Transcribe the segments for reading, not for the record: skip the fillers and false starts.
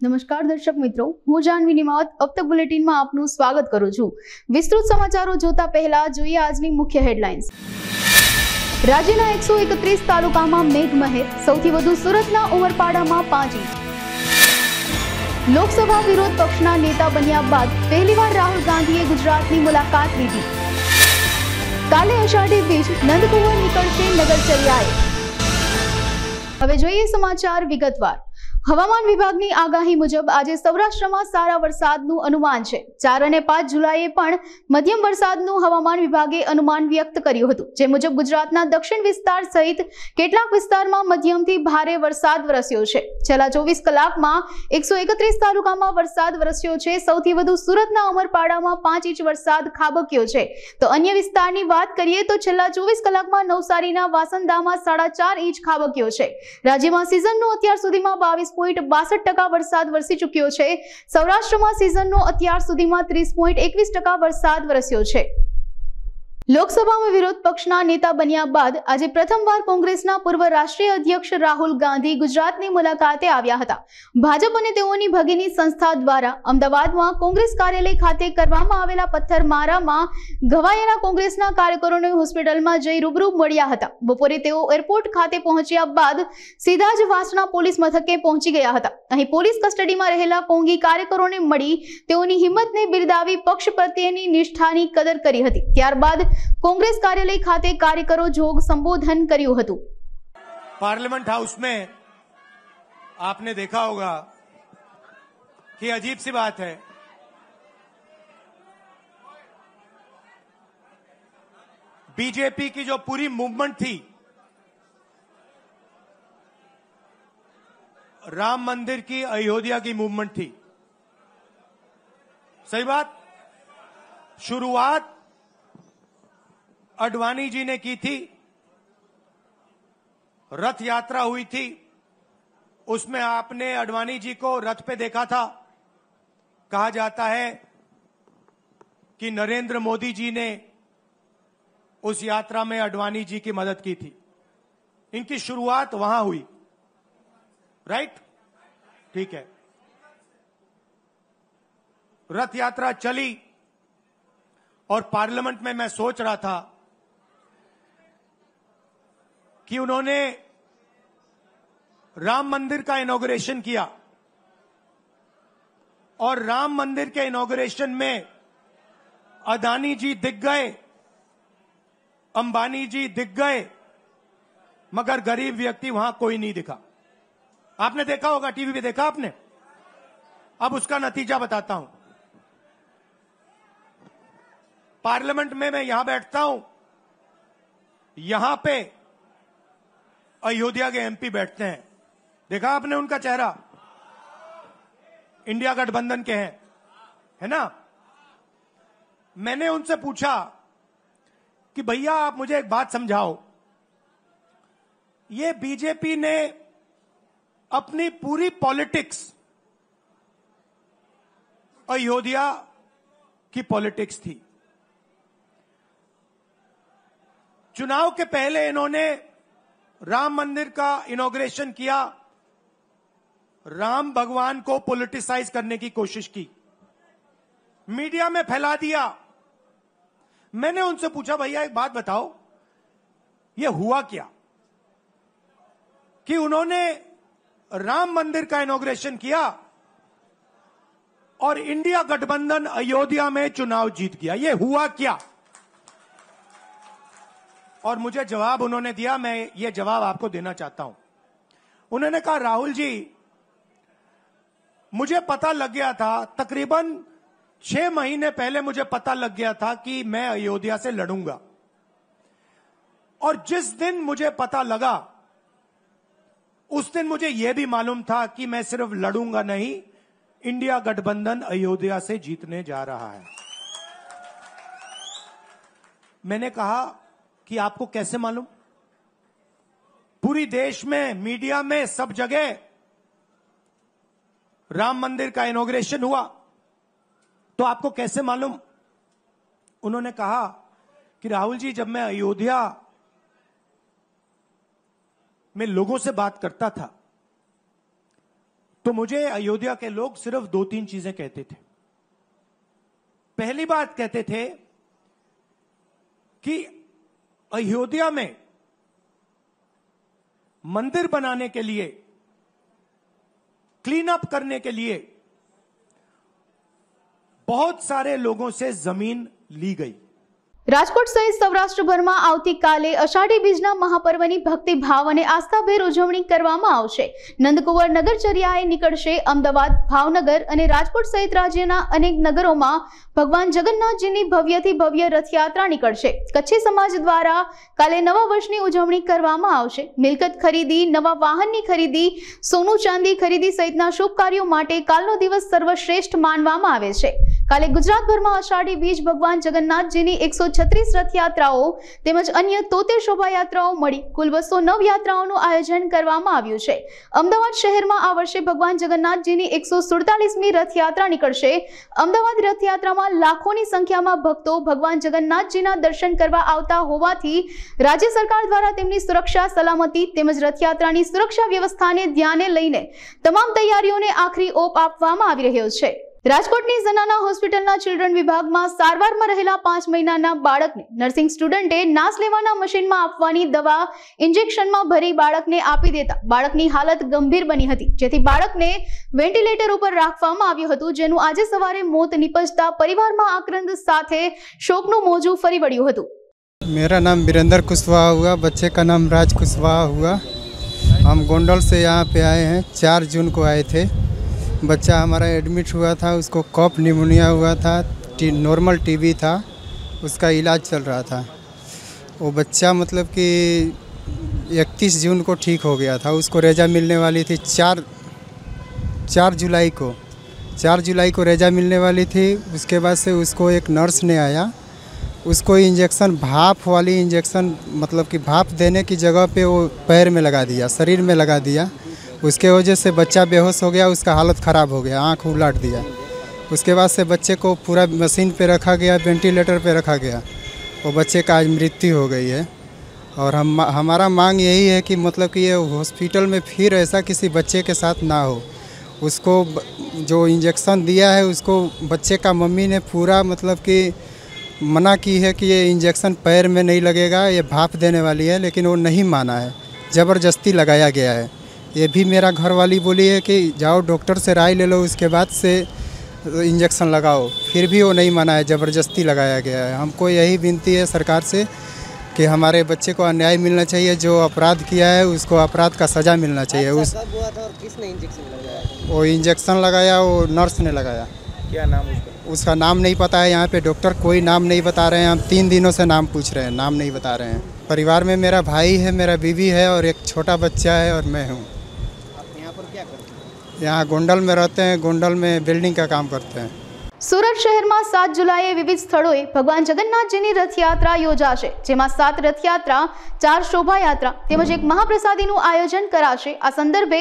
નમસ્કાર દર્શક મિત્રો, હું જાનવી નિમાવત અબ તક બુલેટિનમાં આપનું સ્વાગત કરું છું। વિસ્તૃત સમાચારો જોતા પહેલા જોઈએ આજની મુખ્ય હેડલાઇન્સ। રાજ્યના 131 તાલુકામાં મેઘમહેર, સૌથી વધુ સુરતના ઉમરપાડામાં 5 ઇંચ। લોકસભા વિરોધ પક્ષના નેતા બન્યા બાદ પહેલીવાર રાહુલ ગાંધીએ ગુજરાતની મુલાકાત લીધી। કાલે અષાઢી બીજ, નંદકુંવર નીકળશે નગરચર્યાએ। હવે જોઈએ સમાચાર વિગતવાર। હવામાન વિભાગની આગાહી મુજબ આજે સૌરાષ્ટ્રમાં સારા વરસાદનું અનુમાન છે। 4 અને 5 જુલાઈએ પણ મધ્યમ વરસાદનું હવામાન વિભાગે અનુમાન વ્યક્ત કર્યું હતું, જે મુજબ ગુજરાતના દક્ષિણ વિસ્તાર સહિત કેટલાક વિસ્તારમાં મધ્યમથી ભારે વરસાદ વરસ્યો છે। છેલ્લા 24 કલાકમાં 131 તાલુકામાં વરસાદ વરસ્યો છે। સૌથી વધુ સુરતના ઉમરપાડામાં 5 ઇંચ વરસાદ ખાબક્યો છે, તો અન્ય વિસ્તારની વાત કરીએ તો છેલ્લા 24 કલાકમાં નવસારીના વાસંદામાં 4.5 ઇંચ ખાબક્યો છે। રાજ્યમાં સિઝનનો અત્યાર સુધીમાં 22.62% વરસાદ વરસી ચૂક્યો છે। સૌરાષ્ટ્રમાં સિઝનનો અત્યાર સુધીમાં 30.21% વરસાદ વરસ્યો છે। લોકસભામાં વિરોધ પક્ષના નેતા બન્યા બાદ આજે પ્રથમવાર કોંગ્રેસના પૂર્વ રાષ્ટ્રીય અધ્યક્ષ રાહુલ ગાંધી ગુજરાતની મુલાકાતે આવ્યા હતા। ભાજપ અને તેઓની ભગીની સંસ્થા દ્વારા અમદાવાદમાં કોંગ્રેસ કાર્યાલય ખાતે કરવામાં આવેલા પથ્થરમારામાં ઘવાયેલા કોંગ્રેસના કાર્યકરોને હોસ્પિટલમાં જઈ રૂબરૂ મળ્યા હતા। બપોરે તેઓ એરપોર્ટ ખાતે પહોંચ્યા બાદ સીધા જ વાસણા પોલીસ મથકે પહોંચી ગયા હતા। અહીં પોલીસ કસ્ટડીમાં રહેલા કોંગી કાર્યકરોને મળી તેઓની હિંમતને બિરદાવી પક્ષ પ્રત્યેની નિષ્ઠાની કદર કરી હતી। ત્યારબાદ कांग्रेस कार्यालय खाते कार्यकरो जोग संबोधन કર્યું હતું। पार्लियामेंट हाउस में आपने देखा होगा कि अजीब सी बात है, बीजेपी की जो पूरी मूवमेंट थी, राम मंदिर की अयोध्या की मूवमेंट थी। सही बात, शुरुआत अडवाणी जी ने की थी, रथ यात्रा हुई थी, उसमें आपने अडवाणी जी को रथ पे देखा था। कहा जाता है कि नरेंद्र मोदी जी ने उस यात्रा में अडवाणी जी की मदद की थी। इनकी शुरुआत वहां हुई, राइट? ठीक है। रथ यात्रा चली और पार्लियामेंट में मैं सोच रहा था कि उन्होंने राम मंदिर का इनॉग्रेशन किया और राम मंदिर के इनॉग्रेशन में अदानी जी दिख गए, अंबानी जी दिख गए, मगर गरीब व्यक्ति वहां कोई नहीं दिखा। आपने देखा होगा, टीवी पे देखा आपने। अब उसका नतीजा बताता हूं। पार्लियामेंट में मैं यहां बैठता हूं, यहां पे अयोध्या के एमपी बैठते हैं। देखा आपने उनका चेहरा, इंडिया गठबंधन के हैं, है ना। मैंने उनसे पूछा कि भैया आप मुझे एक बात समझाओ, ये बीजेपी ने अपनी पूरी पॉलिटिक्स अयोध्या की पॉलिटिक्स थी। चुनाव के पहले इन्होंने राम मंदिर का इनॉग्रेशन किया, राम भगवान को पॉलिटिसाइज करने की कोशिश की, मीडिया में फैला दिया। मैंने उनसे पूछा भैया एक बात बताओ, ये हुआ क्या कि उन्होंने राम मंदिर का इनॉग्रेशन किया और इंडिया गठबंधन अयोध्या में चुनाव जीत गया, ये हुआ क्या? और मुझे जवाब उन्होंने दिया, मैं ये जवाब आपको देना चाहता हूं। उन्होंने कहा राहुल जी, मुझे पता लग गया था, तकरीबन 6 महीने पहले मुझे पता लग गया था कि मैं अयोध्या से लड़ूंगा, और जिस दिन मुझे पता लगा उस दिन मुझे यह भी मालूम था कि मैं सिर्फ लड़ूंगा नहीं, इंडिया गठबंधन अयोध्या से जीतने जा रहा है। मैंने कहा कि आपको कैसे मालूम? पूरी देश में, मीडिया में, सब जगह राम मंदिर का इनॉग्रेशन हुआ, तो आपको कैसे मालूम? उन्होंने कहा कि राहुल जी, जब मैं अयोध्या में लोगों से बात करता था तो मुझे अयोध्या के लोग सिर्फ 2-3 चीजें कहते थे। पहली बात कहते थे कि अयोध्या में मंदिर बनाने के लिए, क्लीन अप करने के लिए बहुत सारे लोगों से जमीन ली गई। રાજકોટ સહિત સૌરાષ્ટ્રભરમાં આવતીકાલે અષાઢી બીજના મહાપર્વની ભક્તિભાવ અને આસ્થાભેર ઉજવણી કરવામાં આવશે। નંદકુંવર નગરચર્યાએ નીકળશે અમદાવાદ, ભાવનગર અને રાજકોટ સહિત રાજ્યના અનેક નગરોમાં ભગવાન જગન્નાથજીની ભવ્યથી ભવ્ય રથયાત્રા નીકળશે। કચ્છી સમાજ દ્વારા કાલે નવા વર્ષની ઉજવણી કરવામાં આવશે। મિલકત ખરીદી, નવા વાહનની ખરીદી, સોનું ચાંદી ખરીદી સહિતના શુભ કાર્યો માટે કાલનો દિવસ સર્વશ્રેષ્ઠ માનવામાં આવે છે। કાલે ગુજરાતભરમાં અષાઢી બીજ ભગવાન જગન્નાથજીની 136 રથયાત્રાઓ તેમજ અન્ય 73 શોભાયાત્રાઓ મળી કુલ 209 યાત્રાઓનું આયોજન કરવામાં આવ્યું છે। અમદાવાદ શહેરમાં આ વર્ષે ભગવાન જગન્નાથજીની 147મી રથયાત્રા નીકળશે। અમદાવાદ રથયાત્રામાં લાખોની સંખ્યામાં ભક્તો ભગવાન જગન્નાથજીના દર્શન કરવા આવતા હોવાથી રાજ્ય સરકાર દ્વારા તેમની સુરક્ષા, સલામતી તેમજ રથયાત્રાની સુરક્ષા વ્યવસ્થાને ધ્યાને લઈને તમામ તૈયારીઓને આખરી ઓપ આપવામાં આવી રહ્યો છે। રાજકોટની ઝનાના હોસ્પિટલના ચિલ્ડ્રન વિભાગમાં સારવારમાં રહેલા 5 મહિનાના બાળકને નર્સિંગ સ્ટુડન્ટે નાસ લેવાના મશીનમાં આપવાની દવા ઇન્જેક્શનમાં ભરી બાળકને આપી દેતા બાળકની હાલત ગંભીર બની હતી, જેથી બાળકને વેન્ટિલેટર ઉપર રાખવામાં આવ્યું હતું, જેનું આજે સવારે મોત નિપજતા પરિવારમાં આક્રંદ સાથે શોકનું મોજું ફરી વળ્યું હતું। मेरा नाम वीरेंद्र कुशवाहा हुआ, बच्चे का नाम राज कुशवाहा हुआ। हम गोंडल से यहाँ पे आए हैं, 4 जून को आए थे। बच्चा हमारा एडमिट हुआ था, उसको कफ निमोनिया हुआ था, नॉर्मल टीबी था, उसका इलाज चल रहा था। वो बच्चा मतलब कि 31 जून को ठीक हो गया था। उसको रेजा मिलने वाली थी 4 जुलाई को 4 जुलाई को रेजा मिलने वाली थी। उसके बाद से उसको एक नर्स ने आया, उसको इंजेक्शन, भाप वाली इंजेक्शन, मतलब कि भाप देने की जगह पे वो पैर में लगा दिया, शरीर में लगा दिया। उसके वजह से बच्चा बेहोश हो गया, उसका हालत ख़राब हो गया, आँख उलट दिया। उसके बाद से बच्चे को पूरा मशीन पे रखा गया, वेंटिलेटर पे रखा गया। वो बच्चे का आज मृत्यु हो गई है। और हमारा मांग यही है कि मतलब कि ये हॉस्पिटल में फिर ऐसा किसी बच्चे के साथ ना हो। उसको जो इंजेक्शन दिया है उसको बच्चे का मम्मी ने पूरा मतलब कि मना की है कि ये इंजेक्शन पैर में नहीं लगेगा, ये भाप देने वाली है, लेकिन वो नहीं माना है, ज़बरदस्ती लगाया गया है। ये भी मेरा घर वाली बोली है कि जाओ डॉक्टर से राय ले लो, उसके बाद से इंजेक्शन लगाओ, फिर भी वो नहीं माना है, ज़बरदस्ती लगाया गया है। हमको यही विनती है सरकार से कि हमारे बच्चे को अन्याय मिलना चाहिए, जो अपराध किया है उसको अपराध का सज़ा मिलना चाहिए। उस कब हुआ था और किसने इंजेक्शन लगाया? वो इंजेक्शन लगाया, वो नर्स ने लगाया। क्या नाम उसका नाम नहीं पता है, यहाँ पे डॉक्टर कोई नाम नहीं बता रहे हैं। हम 3 दिनों से नाम पूछ रहे हैं, नाम नहीं बता रहे हैं। परिवार में मेरा भाई है, मेरा बीवी है और एक छोटा बच्चा है और मैं हूँ। आप यहाँ पर क्या करते हैं? यहाँ गोंडल में रहते हैं, गोंडल में बिल्डिंग का काम करते हैं। સુરત શહેરમાં 7 જુલાઈએ વિવિધ સ્થળોએ ભગવાન જગન્નાથજીની રથયાત્રા યોજાશે, જેમાં 7 રથયાત્રા, 4 શોભાયાત્રા તેમજ એક મહાપ્રસાદીનું આયોજન કરાશે। આ સંદર્ભે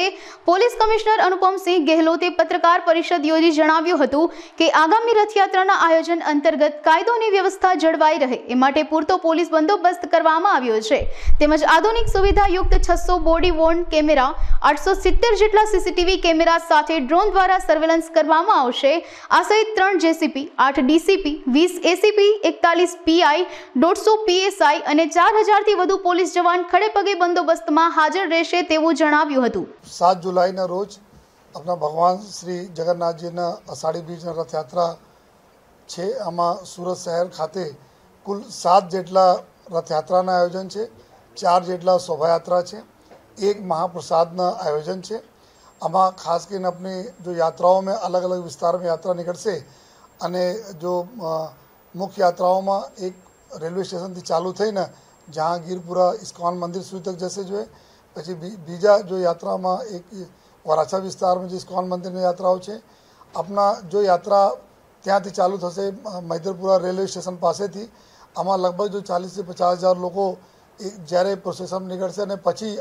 પોલીસ કમિશનર અનુપમસિંહ ગેહલોતે પત્રકાર પરિષદ યોજી જણાવ્યું હતું કે આગામી રથયાત્રાના આયોજન અંતર્ગત કાયદો અને વ્યવસ્થા જળવાઈ રહે એ માટે પૂરતો પોલીસ બંદોબસ્ત કરવામાં આવ્યો છે, તેમજ આધુનિક સુવિધાયુક્ત 600 બોડી વોર્ન કેમેરા, 870 જેટલા સીસીટીવી કેમેરા સાથે ડ્રોન દ્વારા સર્વેલન્સ કરવામાં આવશે। આ સહિત 3 JCP, 8 DCP, 20 ACP, 41 PI, 150 PSI અને 4000થી વધુ પોલીસ જવાન ખડેપગે બંદોબસ્તમાં હાજર રહેશે તેવું જણાવ્યું હતું। 7 જુલાઈના રોજ આપણા ભગવાન શ્રી જગન્નાથજીના અષાઢી બીજના રથયાત્રા છે। આમાં સુરત શહેર ખાતે કુલ 7 જેટલા રથયાત્રાના આયોજન છે, 4 જેટલા શોભાયાત્રા છે, 1 महाप्रसादના આયોજન છે। આમાં ખાસ કરીને अपनी जो यात्राओं में अलग अलग विस्तार में यात्रा निकलશે અને जो मुख्य यात्राओं एक रेलवे स्टेशन थी चालू थी ने जहांगीरपुरा इस्कॉन मंदिर सुधी तक जैसे जो है पछी बीजा जो यात्रा में एक वराछा विस्तार में जो इस्कॉन मंदिर में यात्राओं है। अपना जो यात्रा त्याथी चालू थशे मैदरपुरा रेलवे स्टेशन पासे थी। आमा लगभग जो 40 से 50 हज़ार लोगों જ્યારે પ્રોસેસમાં નીકળશે અને પછી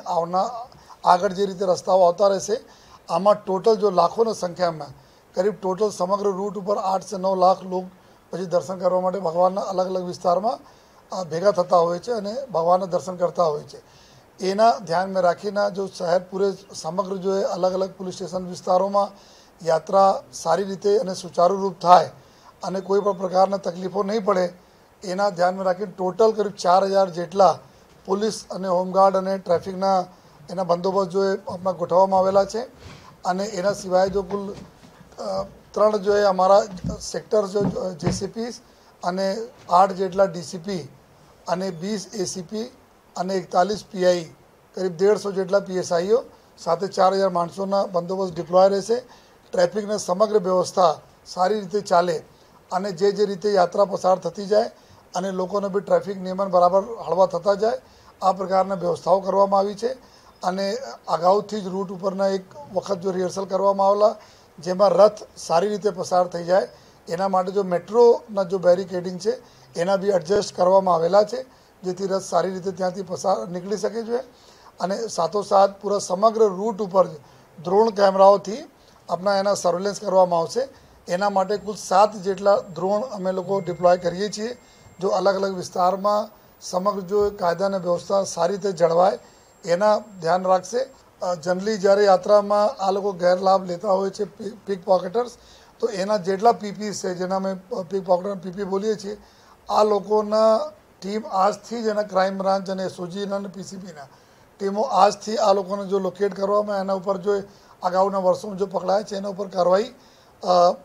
આગળ જે રીતે રસ્તાઓ આવતા રહેશે, આમાં ટોટલ જો લાખોની સંખ્યામાં करीब टोटल समग्र रूट पर 8 से 9 लाख लोग પછી દર્શન કરવા માટે ભગવાનના અલગ અલગ વિસ્તારમાં ભેગા થતા હોય છે અને ભગવાનના દર્શન કરતા હોય છે। એના ધ્યાનમાં રાખીને જો શહેર પૂરે સમગ્ર જો અલગ અલગ પોલીસ સ્ટેશન વિસ્તારોમાં યાત્રા સારી રીતે અને સુચારુરૂપ થાય અને કોઈ પણ પ્રકારના તકલીફો નહીં પડે એના ધ્યાનમાં રાખીને ટોટલ કરીબ 4000 જેટલા પોલીસ અને હોમગાર્ડ અને ટ્રાફિકના એના બંદોબસ્ત જો આપણા ગોઠવવામાં આવેલા છે અને એના સિવાય જો કુલ 3 જો અમારા સેક્ટર જો જેસીપીસ અને 8 જેટલા ડીસીપી અને 20 એસીપી અને 41 પીઆઈ કરીબ 150 જેટલા પીએસઆઈઓ સાથે 4000 માણસોના બંદોબસ્ત ડિપ્લોય રહેશે. ટ્રાફિકની સમગ્ર વ્યવસ્થા સારી રીતે ચાલે અને જે રીતે યાત્રા પસાર થતી જાય અને લોકોને બી ટ્રાફિક નિયમન બરાબર હળવા થતા જાય આ પ્રકારના વ્યવસ્થાઓ કરવામાં આવી છે. અને અગાઉથી જ રૂટ ઉપરના એક વખત જો રિહર્સલ કરવામાં આવેલા જેમાં રથ સારી રીતે પસાર થઈ જાય એના માટે જો મેટ્રોના જો બેરિકેડિંગ છે એના બી એડજસ્ટ કરવામાં આવેલા છે જેથી રથ સારી રીતે ત્યાંથી પસાર નીકળી શકે છે. અને સાથોસાથ પૂરા સમગ્ર રૂટ ઉપર ડ્રોન કેમેરાઓથી આપણા એના સર્વેલન્સ કરવામાં આવશે. એના માટે કુલ 7 જેટલા ડ્રોન અમે લોકો ડિપ્લોય કરીએ છીએ જો અલગ અલગ વિસ્તારમાં સમગ્ર જો કાયદાની વ્યવસ્થા સારી રીતે જળવાય એના ધ્યાન રાખશે. જનરલી જ્યારે યાત્રામાં આ લોકો ગેરલાભ લેતા હોય છે પીક પોકેટર્સ તો એના જેટલા પીપી છે જેના અમે પીક પોકેટર પીપી બોલીએ છીએ આ લોકોના ટીમ આજથી જ એના ક્રાઇમ બ્રાન્ચ અને એસઓજીના અને પીસીબીના ટીમો આજથી આ લોકોને જો લોકેટ કરવામાં એના ઉપર જો અગાઉના વર્ષોમાં જો પકડાય છે એના ઉપર કાર્યવાહી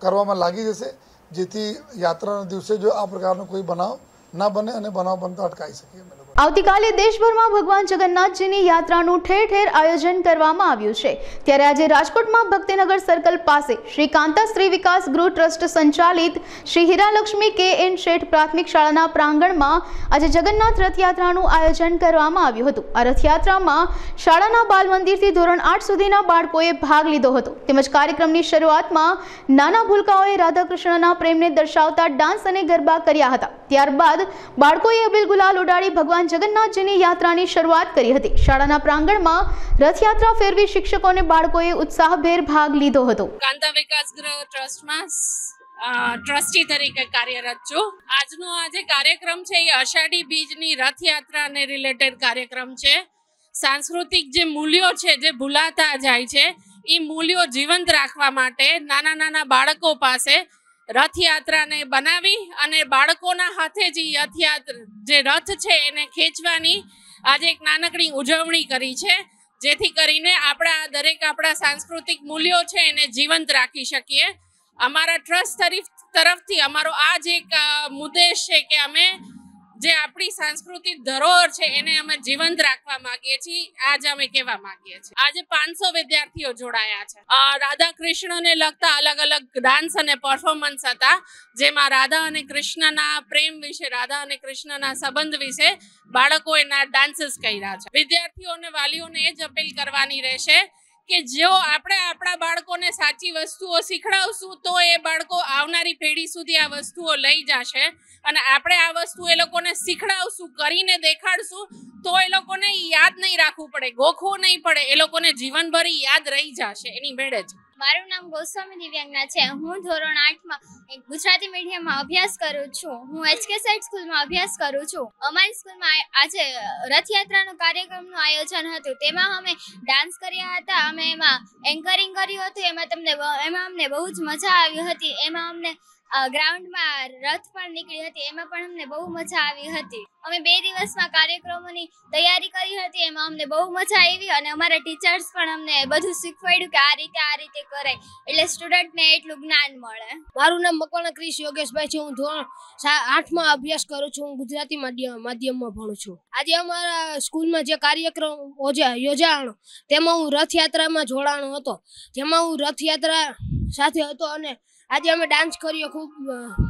કરવામાં લાગી જશે જેથી યાત્રાના દિવસે જો આ પ્રકારનો કોઈ બનાવ ના બને અને બનાવ બનતા અટકાવી શકીએ. આવતીકાલે દેશભરમાં ભગવાન જગન્નાથજીની યાત્રાનું ઠેર ઠેર આયોજન કરવામાં આવ્યું છે. ત્યારે આજે રાજકોટમાં ભક્તિનગર સર્કલ પાસે શ્રી કાંતા સ્ત્રી વિકાસ ગૃહ ટ્રસ્ટ સંચાલિત શ્રી હીરાલક્ષ્મી કે.એન. શેઠ પ્રાથમિક શાળાના પ્રાંગણમાં આજે જગન્નાથ રથયાત્રાનું આયોજન કરવામાં આવ્યું હતું. આ રથયાત્રામાં શાળાના બાલ મંદિરથી ધોરણ 8 સુધીના બાળકોએ ભાગ લીધો હતો. તેમજ કાર્યક્રમની શરૂઆતમાં નાના ભૂલકાઓએ રાધાકૃષ્ણના પ્રેમને દર્શાવતા ડાન્સ અને ગરબા કર્યા હતા. ત્યારબાદ બાળકોએ અબીલ ગુલાલ ઉડાડી ભગવાન જગન્નાથજીની યાત્રાની શરૂઆત કરી હતી. શાળાના પ્રાંગણમાં રથયાત્રા ફેરવી શિક્ષકોને બાળકોએ ઉત્સાહભેર ભાગ લીધો હતો. કાંતા વિકાસ ગૃહ ટ્રસ્ટમાં ટ્રસ્ટી તરીકે કાર્યરત છું. આજનો આ જે કાર્યક્રમ છે એ અષાઢી બીજની રથયાત્રાને રિલેટેડ કાર્યક્રમ છે. સાંસ્કૃતિક જે મૂલ્યો છે જે ભૂલાતા જાય છે એ મૂલ્યો જીવંત રાખવા માટે નાના બાળકો પાસે રથયાત્રાને બનાવી અને બાળકોના હાથે જે રથ છે એને ખેંચવાની આજે એક નાનકડી ઉજવણી કરી છે જેથી કરીને આપણા સાંસ્કૃતિક મૂલ્યો છે એને જીવંત રાખી શકીએ. અમારા ટ્રસ્ટ તરફથી અમારો આ જ એક મુદ્દેશ છે કે અમે જે આપણી સાંસ્કૃતિક ધરોહર છે એને અમે જીવંત રાખવા માંગીએ છીએ. આજ અમે કહેવા માંગીએ છીએ આજે 500 વિદ્યાર્થીઓ જોડાયા છે. રાધા કૃષ્ણને લગતા અલગ અલગ ડાન્સ અને પરફોર્મન્સ હતા જેમાં રાધા અને કૃષ્ણના પ્રેમ વિશે રાધા અને કૃષ્ણના સંબંધ વિશે બાળકોએ ડાન્સીસ કર્યા છે. વિદ્યાર્થીઓને વાલીઓને એ જ અપીલ કરવાની રહેશે કે જો આપણે આપણા બાળકોને સાચી વસ્તુઓ શીખડાવશું તો એ બાળકો આવનારી પેઢી સુધી આ વસ્તુઓ લઈ જશે અને આપણે આ વસ્તુ એ લોકોને શીખડાવશું કરીને દેખાડશું તો એ લોકોને યાદ નહીં રાખવું પડે ગોખવું નહીં પડે એ લોકોને જીવનભર યાદ રહી જશે એની મેળે જ. મારું નામ ગોસ્વામી દિવ્યાંગના છે. હું ધોરણ 8માં ગુજરાતી મીડિયમમાં અભ્યાસ કરું છું. હું HK સાઇડ સ્કૂલમાં અભ્યાસ કરું છું. અમારી સ્કૂલમાં આજે રથયાત્રાનું કાર્યક્રમનું આયોજન હતું. તેમાં અમે ડાન્સ કર્યા હતા. અમે એમાં એન્કરિંગ કર્યું હતું. એમાં અમને બહુ જ મજા આવી હતી. એમાં અમને ગ્રાઉન્ડમાં રથ પણ નીકળી હતી. એમાં પણ અમને બહુ મજા આવી હતી. અમે 2 દિવસમાં કાર્યક્રમોની તૈયારી કરી હતી. એમાં અમને બહુ મજા આવી અને અમારા ટીચર્સ પણ અમને બધું શીખવાડ્યું કે આ રીતે કરાય એટલે સ્ટુડન્ટને એટલું જ્ઞાન મળે. મારું નામ મકવાણા ક્રિશ યોગેશભાઈ છે. હું ધોરણ 8માં અભ્યાસ કરું છું. હું ગુજરાતી માધ્યમમાં ભણું છું. આજે અમારા સ્કૂલમાં જે કાર્યક્રમ યોજાણો તેમાં હું રથયાત્રામાં જોડાણો હતો. જેમાં હું રથયાત્રા સાથે હતો અને આજે અમે ડાન્સ કર્યો. ખૂબ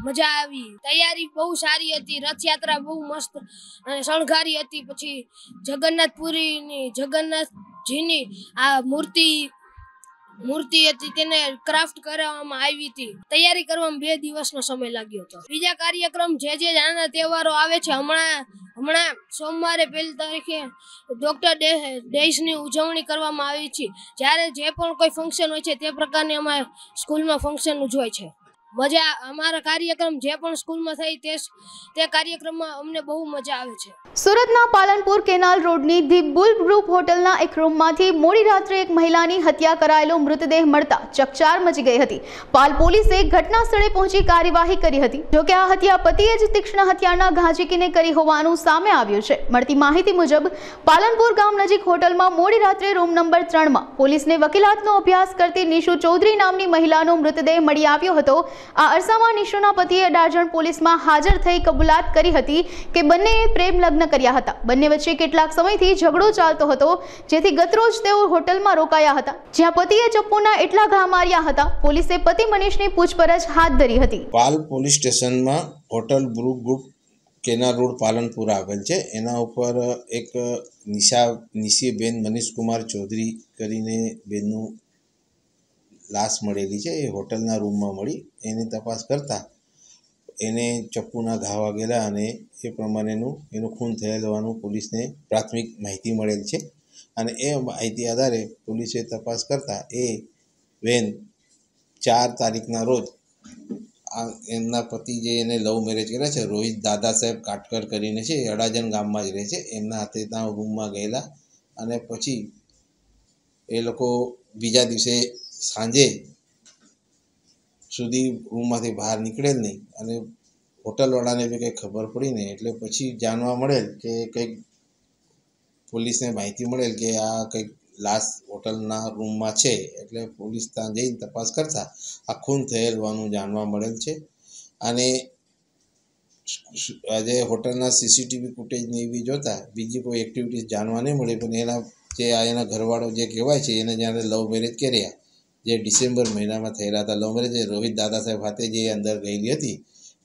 મજા આવી. તૈયારી બહુ સારી હતી. રથયાત્રા બહુ મસ્ત અને શણગારી હતી. પછી જગન્નાથજીની આ મૂર્તિ હતી તેને ક્રાફ્ટ કરવામાં આવી હતી. તૈયારી કરવામાં 2 દિવસનો સમય લાગ્યો હતો. બીજા કાર્યક્રમ જે નાના તહેવારો આવે છે હમણાં સોમવારે 1 તારીખે ડોક્ટર ડેઝની ઉજવણી કરવામાં આવી છે. જ્યારે જે પણ કોઈ ફંક્શન હોય છે તે પ્રકારની અમારા સ્કૂલમાં ફંક્શન ઉજવાય છે. મજા અમારા કાર્યક્રમ જે પણ સ્કૂલમાં થઈ તે કાર્યક્રમમાં અમને બહુ મજા આવે છે. સુરતના પાલનપુર કેનાલ રોડની ધી બુલ ગ્રુપ હોટલના એક રૂમમાંથી મોડી રાત્રે એક મહિલાની હત્યા કરાયેલો મૃતદેહ મળતા ચકચાર મચી ગઈ હતી. પાલ પોલીસે ઘટના સ્થળે પહોંચી કાર્યવાહી કરી હતી. જોકે આ હત્યા પતિએ જ તીક્ષ્ણ હત્યાના ઘા ઝીકીને કરી હોવાનું સામે આવ્યું છે. મળતી માહિતી મુજબ પાલનપુર ગામ નજીક હોટલમાં મોડી રાત્રે રૂમ નંબર 3માં પોલીસને વકીલાતનો અભ્યાસ કરતી નિશુ ચૌધરી નામની મહિલાનો મૃતદેહ મળી આવ્યો હતો. આ અરસામાં નિશુના પતિએ અડાજણ પોલીસમાં હાજર થઈ કબૂલાત કરી હતી કે બંનેએ પ્રેમ લગ્ન કર્યા હતા. બંને વચ્ચે કેટલાક સમયથી ઝઘડો ચાલતો હતો, જેથી ગતરોજ તેઓ હોટલમાં રોકાયા હતા, જ્યાં પતિએ ચપ્પુના એટલા ઘા માર્યા હતા. પોલીસે પતિ મનીષની પૂછપરછ હાથ ધરી હતી. પાલ પોલીસ સ્ટેશનમાં hotel Brew group canal road Palanpur આવેલ છે. એના ઉપર એક નિશીબેન મનીષકુમાર ચૌધરી કરીને બેનનું લાશ મળેલી છે. એ હોટલના રૂમમાં મળી. એની તપાસ કરતાં એને ચપ્પુના ઘા વાગેલા અને એ પ્રમાણેનું એનું ખૂન થયેલ હોવાનું પોલીસને પ્રાથમિક માહિતી મળેલ છે. અને એ માહિતી આધારે પોલીસે તપાસ કરતાં એ બેન 4 તારીખના રોજ એમના પતિ જે એને લવ મેરેજ કર્યા છે, રોહિત દાદા સાહેબ કાટકર કરીને છે, અડાજણ ગામમાં જ રહે છે, એમના હાથે ત્યાં રૂમમાં ગયેલા અને પછી એ લોકો બીજા દિવસે સાંજે સુધી રૂમમાંથી બહાર નીકળેલ નહીં અને હોટલવાળાને બી કંઈ ખબર પડી નહીં. એટલે પછી જાણવા મળેલ કે કંઈક પોલીસને માહિતી મળેલ કે આ કંઈક લાશ હોટલના રૂમમાં છે. એટલે પોલીસ ત્યાં જઈને તપાસ કરતાં આ ખૂન થયેલ હોવાનું જાણવા મળેલ છે. અને આજે હોટલના સીસીટીવી ફૂટેજને એવી જોતાં બીજી કોઈ એક્ટિવિટીઝ જાણવા નહીં મળી. પણ એના ઘરવાળો જે કહેવાય છે એને જ્યારે લવ મેરેજ કર્યા, જે ડિસેમ્બર મહિનામાં થયેલા હતા લવ મેરેજ, રોહિત દાદા સાહેબ હાથે જે અંદર ગયેલી હતી,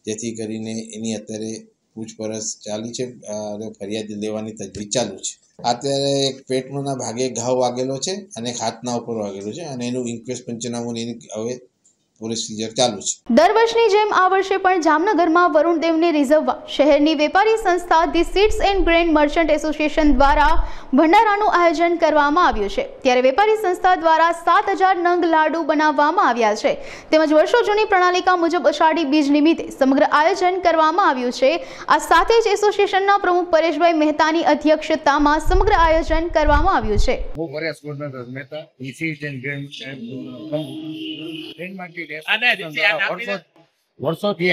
જેથી કરીને એની અત્યારે પૂછપરછ ચાલી છે અને ફરિયાદ લેવાની તજવીજ ચાલુ છે. અત્યારે એક પેટના ભાગે ઘાવ વાગેલો છે અને એક હાથના ઉપર વાગેલો છે અને એનું ઇન્ક્વેસ્ટ પંચનામું એની હવે પ્રોસિજર ચાલુ છે. દર વર્ષની જેમ આ વર્ષે પણ જામનગરમાં વરુણ દેવને રિઝવવા શહેરની વેપારી સંસ્થા the seeds and grain merchant association દ્વારા ભંડારાનું આયોજન કરવામાં આવ્યું છે. ત્યારે વેપારી સંસ્થા દ્વારા 7000 નંગ લાડુ બનાવવામાં આવ્યા છે. તેમજ વર્ષો જૂની પ્રણાલિકા મુજબ અષાઢી બીજ નિમિત્તે સમગ્ર આયોજન કરવામાં આવ્યું છે. આ સાથે જ એસોસિએશનના પ્રમુખ પરેશભાઈ મહેતાની અધ્યક્ષતામાં સમગ્ર આયોજન કરવામાં આવ્યું છે. વર્ષોથી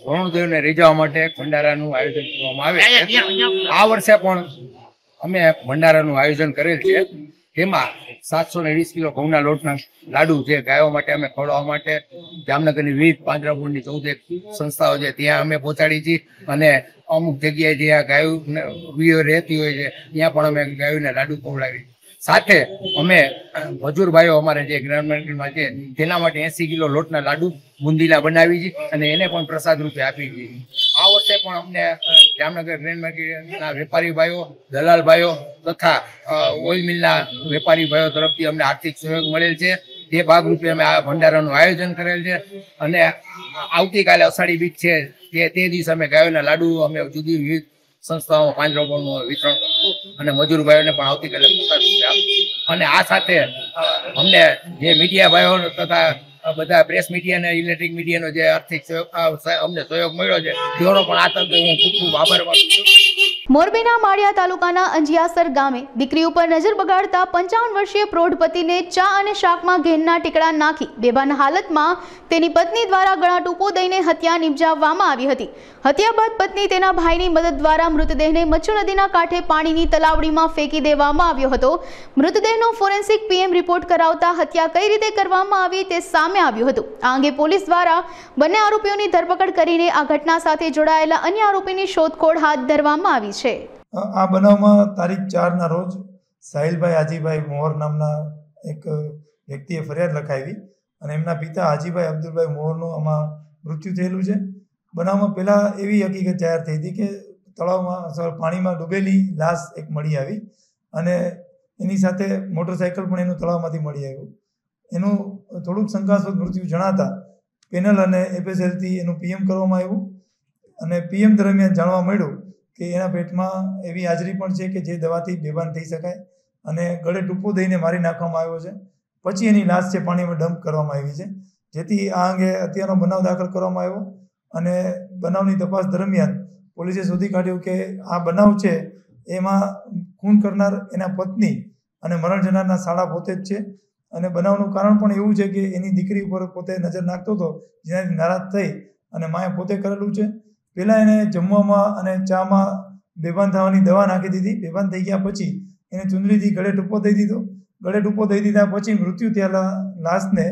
વરુણદેવને રીઝવવા માટે ભંડારાનું આયોજન કરવામાં આવે છે. આ વર્ષે પણ અમે ભંડારાનું આયોજન કરેલ છે. તેમાં 720 કિલો ઘઉંના લોટના લાડુ જે ગાયો માટે અમે ખવડાવવા માટે જામનગરની વિવિધ પાંજરાપોળની 14 સંસ્થાઓ છે ત્યાં અમે પહોંચાડી છીએ. અને અમુક જગ્યાએ જ્યાં ગાયો રહેતી હોય છે ત્યાં પણ અમે ગાયોને લાડુ ખવડાવી. સાથે અમે મજૂર ભાઈઓ અમારે જે ગ્રાન્ડ માર્કેટમાં છે તેના માટે 80 કિલો લોટના લાડુ બુંદીના બનાવી છે અને એને પણ પ્રસાદ રૂપે આપી છે. આ વર્ષે પણ અમને જામનગર ગ્રાન્ડ માર્કેટના વેપારી ભાઈઓ, દલાલ ભાઈઓ તથા ઓઇલ મિલના વેપારી ભાઈઓ તરફથી અમને આર્થિક સહયોગ મળેલ છે. તે ભાગરૂપે અમે આ ભંડારાનું આયોજન કરેલ છે. અને આવતીકાલે અષાઢી બીજ છે તે દિવસે અમે ગાયોના લાડુ અમે જુદી વિવિધ સંસ્થાઓ પાંજરાપોળનું વિતરણ કરશું અને મજૂર ભાઈઓને પણ આવતીકાલે અને આ સાથે અમને જે મીડિયા ભાઈઓ તથા બધા પ્રેસ મીડિયા અને ઇલેક્ટ્રિક મીડિયાનો જે આર્થિક અમને સહયોગ મળ્યો છે તેનો પણ આ તંત્ર હું ખૂબ ખૂબ આભાર માનું છું. મોરબીના માળિયા તાલુકાના અંજિયાસર ગામે દીકરી ઉપર નજર બગાડતા 55 વર્ષીય પ્રૌઢ પતિને ચા અને શાકમાં ઘેનના ટીકડા નાખી બેભાન હાલતમાં તેની પત્ની દ્વારા ગળા ટૂંકો દઈને હત્યા નિપજાવવામાં આવી હતી. હત્યા બાદ પત્ની તેના ભાઈની મદદ દ્વારા મૃતદેહને મચ્છુ નદીના કાંઠે પાણીની તલાવડીમાં ફેંકી દેવામાં આવ્યો હતો. મૃતદેહનો ફોરેન્સિક પીએમ રિપોર્ટ કરાવતા હત્યા કઈ રીતે કરવામાં આવી તે સામે આવ્યું હતું. આ અંગે પોલીસ દ્વારા બંને આરોપીઓની ધરપકડ કરીને આ ઘટના સાથે જોડાયેલા અન્ય આરોપીની શોધખોળ હાથ ધરવામાં આવી છે. આ બનાવમાં તારીખ 4ના રોજ સાહિલભાઈ હાજીભાઈ મોહર નામના એક વ્યક્તિએ ફરિયાદ લખાવી અને એમના પિતા હાજીભાઈ અબ્દુલભાઈ મોહરનું આમાં મૃત્યુ થયેલું છે. બનાવમાં પહેલાં એવી હકીકત જાહેર થઈ હતી કે તળાવમાં પાણીમાં ડૂબેલી લાશ એક મળી આવી અને એની સાથે મોટરસાઇકલ પણ એનું તળાવમાંથી મળી આવ્યું. એનું થોડુંક શંકાસ્પદ મૃત્યુ જણાતા પેનલ અને એફએસએલથી એનું પીએમ કરવામાં આવ્યું અને પીએમ દરમિયાન જાણવા મળ્યું કે એના પેટમાં એવી હાજરી પણ છે કે જે દવાથી બેભાન થઈ શકાય અને ગળે ટૂંપો દઈને મારી નાખવામાં આવ્યો છે. પછી એની લાશ છે પાણીમાં ડમ્પ કરવામાં આવી છે જેથી આ અંગે અત્યારનો બનાવ દાખલ કરવામાં આવ્યો અને બનાવની તપાસ દરમિયાન પોલીસે શોધી કાઢ્યું કે આ બનાવ છે એમાં ખૂન કરનાર એના પત્ની અને મરણ જનારના સાળા પોતે જ છે અને બનાવનું કારણ પણ એવું છે કે એની દીકરી ઉપર પોતે નજર નાખતો હતો, જેનાથી નારાજ થઈ અને માએ પોતે કરેલું છે. પહેલાં એને જમવામાં અને ચામાં બેભાન થવાની દવા નાખી દીધી. બેભાન થઈ ગયા પછી એને ચુંદડીથી ગળે ટૂંપો દઈ દીધો. ગળે ટૂંપો દઈ દીધા પછી મૃત્યુ થયેલા લાશને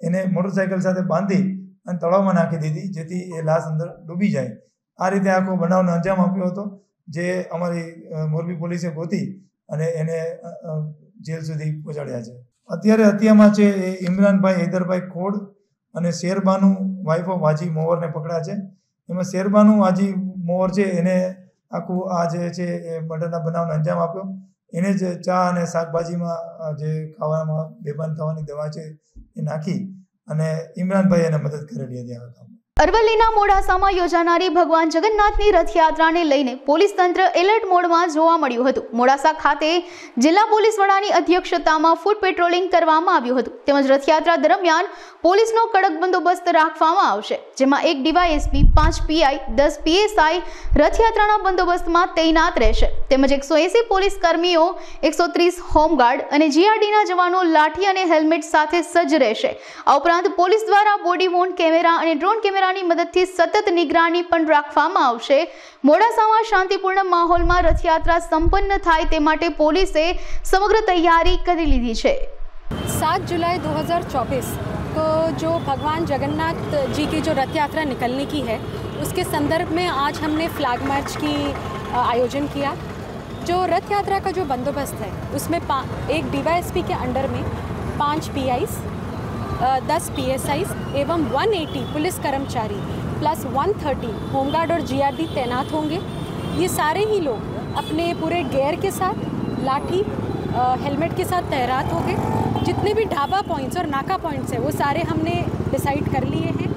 એને મોટરસાઇકલ સાથે બાંધી અને તળાવમાં નાખી દીધી, જેથી એ લાશ અંદર ડૂબી જાય. આ રીતે આખો બનાવનો અંજામ આપ્યો હતો, જે અમારી મોરબી પોલીસે ગોતી અને એને જેલ સુધી પહોંચાડ્યા છે. અત્યારે હત્યામાં છે એ ઇમરાનભાઈ હૈદરભાઈ ખોડ અને શેરબાનુ વાઇફ ઓફ હાજી મોવરને પકડ્યા છે. એમાં શેરબાનુ હાજી મોવર છે એને આખું આ જે છે એ મર્ડરના બનાવનો અંજામ આપ્યો. એને જ ચા અને શાકભાજીમાં જે ખાવામાં બેભાન થવાની દવા છે એ નાખી અને ઇમરાનભાઈ એને મદદ કરેલી હતી આ કામ. અરવલ્લીના મોડાસામાં યોજાનારી ભગવાન જગન્નાથની રથયાત્રાને લઈને પોલીસ તંત્ર એલર્ટ મોડમાં જોવા મળ્યું હતું. મોડાસા ખાતે જિલ્લા પોલીસ વડાની અધ્યક્ષતામાં ફૂટ પેટ્રોલિંગ કરવામાં આવ્યું હતું. તેમજ રથયાત્રા દરમિયાન પોલીસનો કડક બંદોબસ્ત રાખવામાં આવશે, જેમાં 1 ડીવાયએસપી, 5 પીઆઈ, 10 પીએસઆઈ રથયાત્રાના બંદોબસ્તમાં તૈનાત રહેશે. તેમજ 180 પોલીસ કર્મીઓ, 130 હોમગાર્ડ અને જીઆરડીના જવાનો લાઠી અને હેલ્મેટ સાથે સજ્જ રહેશે. આ ઉપરાંત પોલીસ દ્વારા બોડી વોર્ન કેમેરા અને ડ્રોન કેમેરાની મદદથી સતત નિગરાની પણ રાખવામાં આવશે. મોડાસામાં શાંતિપૂર્ણ માહોલમાં રથયાત્રા સંપન્ન થાય તે માટે પોલીસે સમગ્ર તૈયારી કરી લીધી છે. 7 जुलाई 2024 को जो भगवान जगन्नाथ जी की जो रथ यात्रा निकलने की है, उसके संदर्भ में आज हमने फ्लैग मार्च की आयोजन किया. जो रथ यात्रा का जो बंदोबस्त है उसमें 1 डीवाईएसपी के अंडर में 5 पीआईस, 10 पीएसआईस एवं 180 पुलिस कर्मचारी प्लस 130 होमगार्ड और जीआरडी तैनात होंगे. ये सारे ही लोग अपने पूरे गेयर के साथ, लाठी, हेलमेट के साथ तैनात होंगे. जितने भी ढाबा पॉइंट्स और नाका पॉइंट्स हैं वो सारे हमने डिसाइड कर लिए हैं.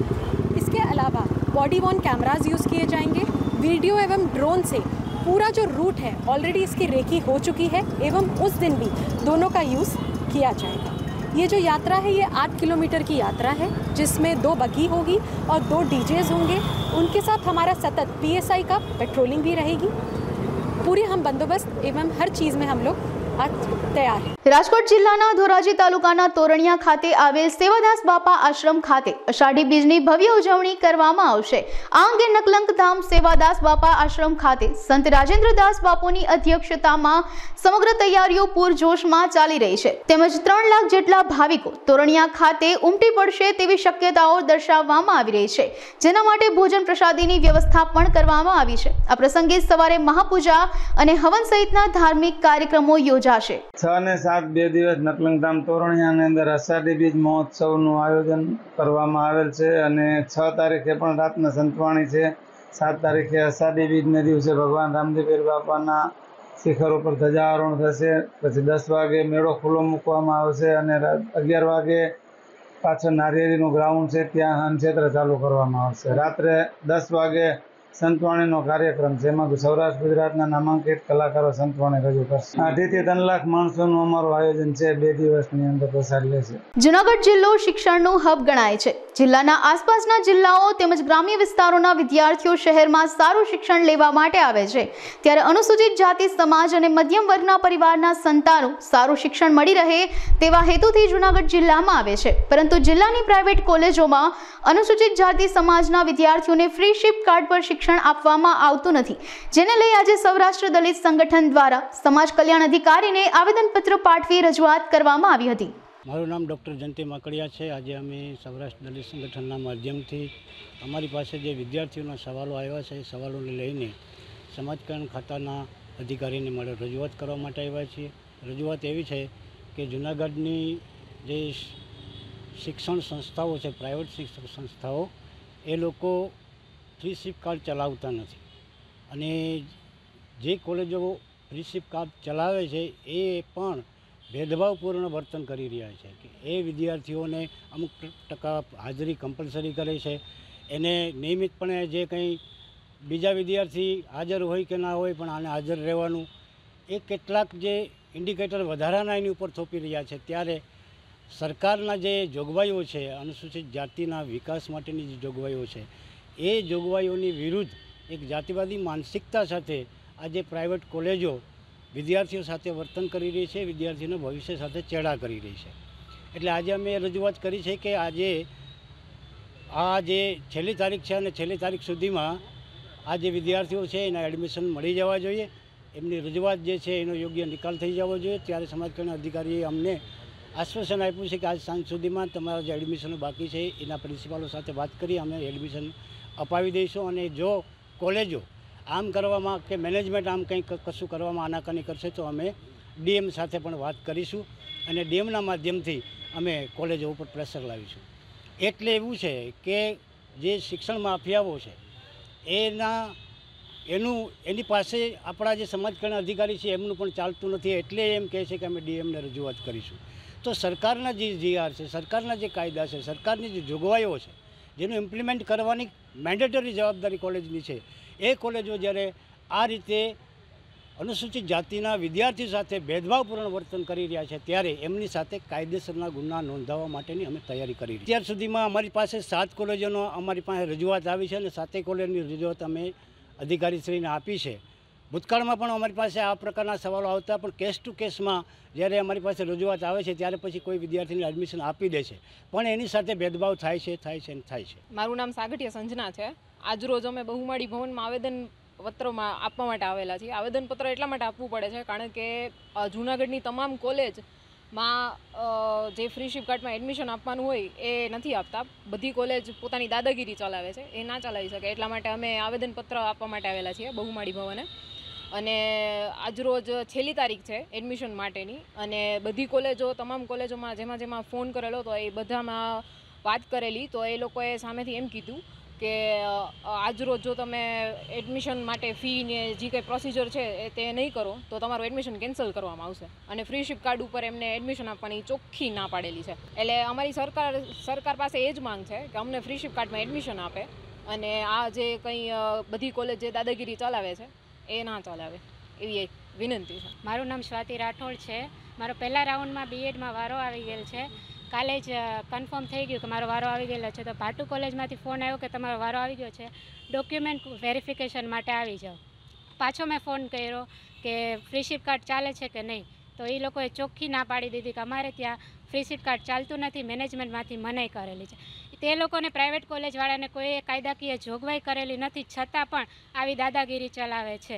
इसके अलावा बॉडी वॉर्न कैमराज यूज़ किए जाएंगे. वीडियो एवं ड्रोन से पूरा जो रूट है ऑलरेडी इसकी रेकी हो चुकी है एवं उस दिन भी दोनों का यूज़ किया जाएगा. ये जो यात्रा है ये 8 किलोमीटर की यात्रा है, जिसमें 2 बग्गी होगी और 2 डीजेज होंगे. उनके साथ हमारा सतत पीएसआई का पेट्रोलिंग भी रहेगी. पूरी हम बंदोबस्त एवं हर चीज़ में हम लोग आज तैयार है. રાજકોટ જિલ્લાના ધોરાજી તાલુકાના તોરણિયા ખાતે આવેલ સેવાદાસ બાપા આશ્રમ ખાતે અષાઢી બીજની ભવ્ય ઉજવણી કરવામાં આવશે. આ અંગે નકલંક ધામ સેવાદાસ બાપા આશ્રમ ખાતે સંત રાજેન્દ્રદાસ બાપુની અધ્યક્ષતામાં સમગ્ર તૈયારીઓ પૂરજોશમાં ચાલી રહી છે. તેમજ 3 લાખ જેટલા ભાવિકો તોરણિયા ખાતે ઉમટી પડશે તેવી શક્યતાઓ દર્શાવવામાં આવી રહી છે, જેના માટે ભોજન પ્રસાદીની વ્યવસ્થા પણ કરવામાં આવી છે. આ પ્રસંગે સવારે મહાપૂજા અને હવન સહિતના ધાર્મિક કાર્યક્રમો યોજાશે. 6 અને 7 2 દિવસ નકલંગધામ તોરણિયાની અંદર અષાઢી બીજ મહોત્સવનું આયોજન કરવામાં આવેલ છે અને 6 તારીખે પણ રાતના સંતવાણી છે. 7 તારીખે અષાઢી બીજના દિવસે ભગવાન રામદેવપીર બાપાના શિખર ઉપર ધજારોહણ થશે. પછી 10 વાગે મેળો ખુલ્લો મૂકવામાં આવશે અને 11 વાગે પાછળ નારિયેરીનું ગ્રાઉન્ડ છે ત્યાં અન્નક્ષેત્ર ચાલુ કરવામાં આવશે. રાત્રે 10 વાગે સંતવાણીનો કાર્યક્રમ છે, એમાં સૌરાષ્ટ્ર ગુજરાતના નામાંકિત કલાકારો સંતવાણી રજૂ કરશે. 2.5 થી 3 લાખ માણસોનું અમારું આયોજન છે, 2 દિવસની અંદર પ્રસાર લેશે. જૂનાગઢ જિલ્લો શિક્ષણનું હબ ગણાય છે. જિલ્લાના આસપાસના જિલ્લાઓ તેમજ ગ્રામ્ય વિસ્તારોના વિદ્યાર્થીઓ શહેરમાં સારું શિક્ષણ લેવા માટે આવે છે, ત્યારે અનુસૂચિત જાતિ સમાજ અને મધ્યમ વર્ગના પરિવારના સંતાનો સારું શિક્ષણ મળી રહે તેવા હેતુથી જૂનાગઢ જિલ્લામાં આવે છે. પરંતુ જિલ્લાની પ્રાઇવેટ કોલેજોમાં અનુસૂચિત જાતિ સમાજના વિદ્યાર્થીઓને ફ્રી શિપ કાર્ડ પર શિક્ષણ આપવામાં આવતું નથી, જેને લઈ આજે સૌરાષ્ટ્ર દલિત સંગઠન દ્વારા સમાજ કલ્યાણ અધિકારીને આવેદનપત્ર પાઠવી રજૂઆત કરવામાં આવી હતી. મારું નામ ડૉક્ટર જયંતિ માકડિયા છે. આજે અમે સૌરાષ્ટ્ર દલિત સંગઠનના માધ્યમથી અમારી પાસે જે વિદ્યાર્થીઓના સવાલો આવ્યા છે એ સવાલોને લઈને સમાજ કલ્યાણ ખાતાના અધિકારીને મળે રજૂઆત કરવા માટે આવ્યા છીએ. રજૂઆત એવી છે કે જૂનાગઢની જે શિક્ષણ સંસ્થાઓ છે, પ્રાઇવેટ શિક્ષણ સંસ્થાઓ, એ લોકો ફ્રી શિપ કાર્ડ ચલાવતા નથી અને જે કોલેજો ફ્રી શિપ કાર્ડ ચલાવે છે એ પણ ભેદભાવપૂર્ણ વર્તન કરી રહ્યા છે કે એ વિદ્યાર્થીઓને અમુક ટકા હાજરી કમ્પલસરી કરે છે. એને નિયમિતપણે જે કંઈ બીજા વિદ્યાર્થી હાજર હોય કે ના હોય પણ આને હાજર રહેવાનું એ કેટલાક જે ઇન્ડિકેટર વધારાના એની ઉપર થોપી રહ્યા છે. ત્યારે સરકારના જે જોગવાઈઓ છે, અનુસૂચિત જાતિના વિકાસ માટેની જે જોગવાઈઓ છે, એ જોગવાઈઓની વિરુદ્ધ એક જાતિવાદી માનસિકતા સાથે આજે પ્રાઇવેટ કોલેજો વિદ્યાર્થીઓ સાથે વર્તન કરી રહી છે, વિદ્યાર્થીઓના ભવિષ્ય સાથે ચેડા કરી રહી છે. એટલે આજે અમે રજૂઆત કરી છે કે આજે આ જે છેલ્લી તારીખ છે અને છેલ્લી તારીખ સુધીમાં આ જે વિદ્યાર્થીઓ છે એના એડમિશન મળી જવા જોઈએ. એમની રજૂઆત જે છે એનો યોગ્ય નિકાલ થઈ જવો જોઈએ. ત્યારે સમાજ કલ્યાણ અધિકારીએ અમને આશ્વાસન આપ્યું છે કે આજ સાંજ સુધીમાં તમારા જે એડમિશનો બાકી છે એના પ્રિન્સિપાલો સાથે વાત કરી અમે એડમિશન અપાવી દઈશું. અને જો કોલેજો આમ કરવામાં કે મેનેજમેન્ટ આમ કંઈક કશું કરવામાં આનાકાની કરશે તો અમે ડીએમ સાથે પણ વાત કરીશું અને ડીએમના માધ્યમથી અમે કોલેજો ઉપર પ્રેશર લાવીશું. એટલે એવું છે કે જે શિક્ષણ માફિયાઓ છે એની પાસે આપણા જે સમાજ કલ્યાણ અધિકારી છે એમનું પણ ચાલતું નથી. એટલે એમ કહે છે કે અમે ડીએમને રજૂઆત કરીશું. તો સરકારના જે જીઆર છે, સરકારના જે કાયદા છે, સરકારની જે જોગવાઈઓ છે, જેનું ઇમ્પ્લિમેન્ટ કરવાની મેન્ડેટરી જવાબદારી કોલેજની છે, એ કોલેજો જ્યારે આ રીતે અનુસૂચિત જાતિના વિદ્યાર્થીઓ સાથે ભેદભાવપૂર્ણ વર્તન કરી રહ્યા છે ત્યારે એમની સાથે કાયદેસરના ગુના નોંધાવવા માટેની અમે તૈયારી કરી રહી. અત્યાર સુધીમાં અમારી પાસે 7 કોલેજોનો અમારી પાસે રજૂઆત આવી છે અને 7 કોલેજની રજૂઆત અમે અધિકારીશ્રીને આપી છે. ભૂતકાળમાં પણ અમારી પાસે આ પ્રકારના સવાલો આવતા, પણ કેસ ટુ કેસમાં જ્યારે અમારી પાસે રજૂઆત આવે છે ત્યારે પછી કોઈ વિદ્યાર્થીને એડમિશન આપી દે છે, પણ એની સાથે ભેદભાવ થાય છે. મારું નામ સાગઠિયા સંજના છે. આજરોજ અમે બહુમાળી ભવનમાં આવેદનપત્રમાં આપવા માટે આવેલા છીએ. આવેદનપત્ર એટલા માટે આપવું પડે છે કારણ કે જૂનાગઢની તમામ કોલેજમાં જે ફ્રી શિપ કાર્ડમાં એડમિશન આપવાનું હોય એ નથી આપતા. બધી કોલેજ પોતાની દાદાગીરી ચલાવે છે, એ ના ચલાવી શકે. એટલા માટે અમે આવેદનપત્ર આપવા માટે આવેલા છીએ બહુમાળી ભવને. અને આજરોજ છેલ્લી તારીખ છે એડમિશન માટેની અને બધી કોલેજો, તમામ કોલેજોમાં જેમાં ફોન કરેલો તો એ બધામાં વાત કરેલી તો એ લોકોએ સામેથી એમ કીધું કે આજરોજ જો તમે એડમિશન માટે ફી ને જે કંઈ પ્રોસિજર છે તે નહીં કરો તો તમારું એડમિશન કેન્સલ કરવામાં આવશે. અને ફ્રી શિપ કાર્ડ ઉપર એમને એડમિશન આપવાની ચોખ્ખી ના પાડેલી છે. એટલે અમારી સરકાર પાસે એ જ માંગ છે કે અમને ફ્રી શિપ કાર્ડમાં એડમિશન આપે અને આ જે કંઈ બધી કોલેજ જે દાદાગીરી ચલાવે છે એ ના ચલાવે એવી એક વિનંતી છે. મારું નામ સ્વાતિ રાઠોડ છે. મારો પહેલા રાઉન્ડમાં બીએડમાં વારો આવી ગયેલ છે. કાલે જ કન્ફર્મ થઈ ગયું કે મારો વારો આવી ગયેલો છે. તો ભાટુ કોલેજમાંથી ફોન આવ્યો કે તમારો વારો આવી ગયો છે, ડોક્યુમેન્ટ વેરિફિકેશન માટે આવી જાઓ. પાછો મેં ફોન કર્યો કે ફ્રી શિપ કાર્ડ ચાલે છે કે નહીં, તો એ લોકોએ ચોખ્ખી ના પાડી દીધી કે અમારે ત્યાં ફ્રી શિપ કાર્ડ ચાલતું નથી, મેનેજમેન્ટમાંથી મનાઈ કરેલી છે. તે લોકોને પ્રાઇવેટ કોલેજવાળાને કોઈ કાયદાકીય જોગવાઈ કરેલી નથી, છતાં પણ આવી દાદાગીરી ચલાવે છે.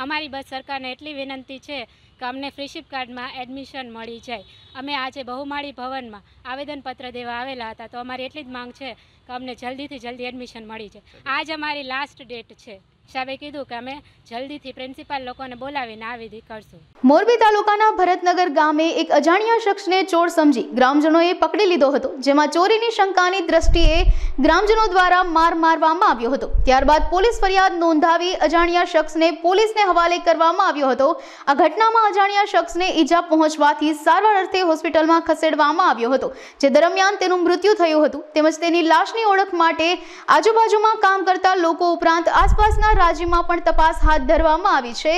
અમારી બસ સરકારને એટલી વિનંતી છે કે અમને ફ્રી શિપ કાર્ડમાં એડમિશન મળી જાય. અમે આજે બહુમાળી ભવનમાં આવેદનપત્ર દેવા આવેલા હતા, તો અમારી એટલી જ માંગ છે કે અમને જલ્દીથી જલ્દી એડમિશન મળી જાય. આજ અમારી લાસ્ટ ડેટ છે. સાહેબે કીધું કે અમે જલ્દીથી પ્રિન્સિપાલ લોકોને બોલાવીને આ વિધિ કરશું. મોરબી તાલુકાના ભરતનગર ગામે એક અજાણ્યા શખ્સને ચોર સમજી ગ્રામજનોએ પકડી લીધો હતો, જેમાં ચોરીની શંકાની દ્રષ્ટિએ ગ્રામજનો દ્વારા માર મારવામાં આવ્યો હતો. ત્યારબાદ પોલીસ ફરિયાદ નોંધાવી અજાણ્યા શખ્સને પોલીસને હવાલે કરવામાં આવ્યો હતો. આ ઘટનામાં અજાણ્યા શખ્સને ઈજા પહોંચવાથી સારવાર અર્થે હોસ્પિટલમાં ખસેડવામાં આવ્યો હતો, જે દરમિયાન તેનું મૃત્યુ થયું હતું. તેમજ તેની લાશની ઓળખ માટે આજુબાજુમાં કામ કરતા લોકો ઉપરાંત આસપાસના રાજ્યમાં પણ તપાસ હાથ ધરવામાં આવી છે.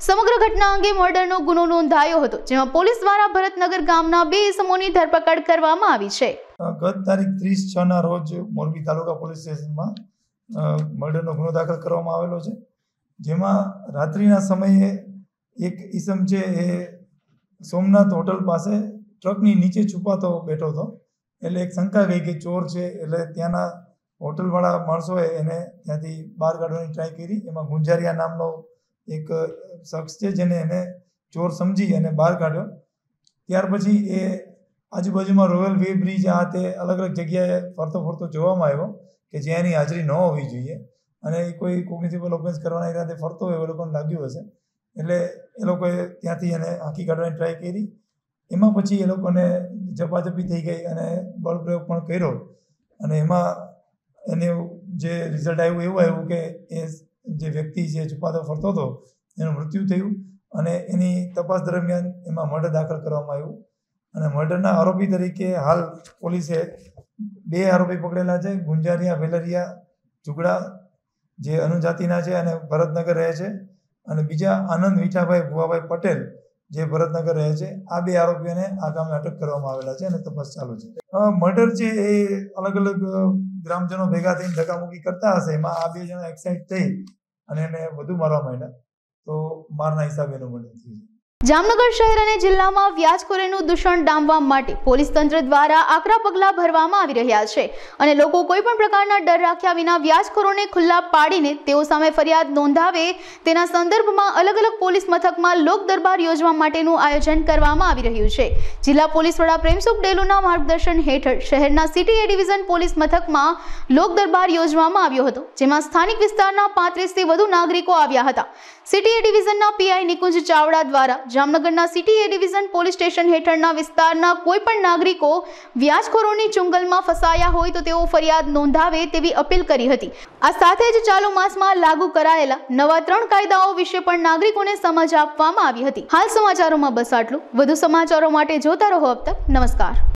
સમગ્ર ઘટના અંગે મર્ડરનો ગુનો નોંધાયો હતો, જેમાં પોલીસ દ્વારા ભરતનગર ગામના 2 ઇસમોની ધરપકડ કરવામાં આવી છે. ગત તારીખ 30/6 રોજ મોરબી તાલુકા પોલીસ સ્ટેશનમાં મર્ડરનો ગુનો દાખલ કરવામાં આવેલો છે, જેમાં રાત્રિના સમયે એક ઈસમ છે એ સોમનાથ હોટલ પાસે ટ્રકની નીચે છુપાતો બેઠો હતો. એટલે એક શંકા ગઈ કે ચોર છે, એટલે ત્યાંના હોટલવાળા માણસોએ એને ત્યાંથી બહાર કાઢવાની ટ્રાય કરી. એમાં ગુંજારિયા નામનો એક શખ્સ છે જેને એને ચોર સમજી અને બહાર કાઢ્યો. ત્યાર પછી એ આજુબાજુમાં રોયલ વે બ્રિજ આ તે અલગ અલગ જગ્યાએ ફરતો જોવામાં આવ્યો કે જ્યાં એની હાજરી ન હોવી જોઈએ, અને એ કોઈ કોગ્નિટિવ ઓફેન્સ કરવાના ઈરાદે ફરતો હોય એવું લોકોને લાગ્યું હશે. એટલે એ લોકોએ ત્યાંથી એને હાંકી કાઢવાની ટ્રાય કરી. એમાં પછી એ લોકોને ઝપાઝપી થઈ ગઈ અને બળપ્રયોગ પણ કર્યો, અને એમાં એને જે રિઝલ્ટ આવ્યું એવું આવ્યું કે એ જે વ્યક્તિ જે છુપાતો ફરતો હતો એનું મૃત્યુ થયું, અને એની તપાસ દરમિયાન એમાં મર્ડર દાખલ કરવામાં આવ્યું. અને મર્ડરના આરોપી તરીકે હાલ પોલીસે 2 આરોપી પકડેલા છે. ગુંજારિયા વેલરિયા ઝુગડા જે અનુજાતિના છે અને ભરતનગર રહે છે, અને બીજા આનંદ મીઠાભાઈ ભુવાભાઈ પટેલ જે ભરતનગર રહે છે. આ 2 આરોપીઓને આ કામે અટક કરવામાં આવેલા છે અને તપાસ ચાલુ છે. મર્ડર છે એ અલગ અલગ ગ્રામજનો ભેગા થઈને ધક્કામુક્કી કરતા હશે, એમાં આ 2 જણા એક્સાઇટ થઈ અને એને વધુ મારવા માંડ્યા, તો મારના હિસાબે એનું મર્ડર થયું છે. જામનગર શહેર અને જિલ્લામાં વ્યાજખોરીનું દૂષણ ડામવા માટે પોલીસ તંત્ર દ્વારા આકરા પગલાં ભરવામાં આવી રહ્યા છે અને લોકો કોઈ પણ પ્રકારના ડર રાખ્યા વિના વ્યાજખોરોને ખુલ્લા પાડીને તેઓ સામે ફરિયાદ નોંધાવે તેના સંદર્ભમાં અલગ અલગ પોલીસ મથકમાં લોક દરબાર યોજવા માટેનું આયોજન કરવામાં આવી રહ્યું છે. જિલ્લા પોલીસ વડા પ્રેમસુખ ડેલુના માર્ગદર્શન હેઠળ શહેરના સિટી એ ડિવિઝન પોલીસ મથકમાં લોક દરબાર યોજવામાં આવ્યો હતો, જેમાં સ્થાનિક વિસ્તારના 35 થી વધુ નાગરિકો આવ્યા હતા. સિટી એ ડિવિઝનના પીઆઈ નિકુંજ ચાવડા દ્વારા જામનગરના સિટી એ ડિવિઝન પોલીસ સ્ટેશન હેઠળના વિસ્તારના કોઈ પણ નાગરિકો વ્યાજખોરોની ચુંગલમાં ફસાયા હોય તો તેઓ ફરિયાદ નોંધાવે તેવી અપીલ કરી હતી. આ સાથે જ ચાલુ માસમાં લાગુ કરાયેલા નવા 3 કાયદાઓ વિશે પણ નાગરિકોને સમજ આપવામાં આવી હતી. હાલ સમાચારોમાં બસ આટલું. વધુ સમાચારો માટે જોતા રહો અબ તક. નમસ્કાર.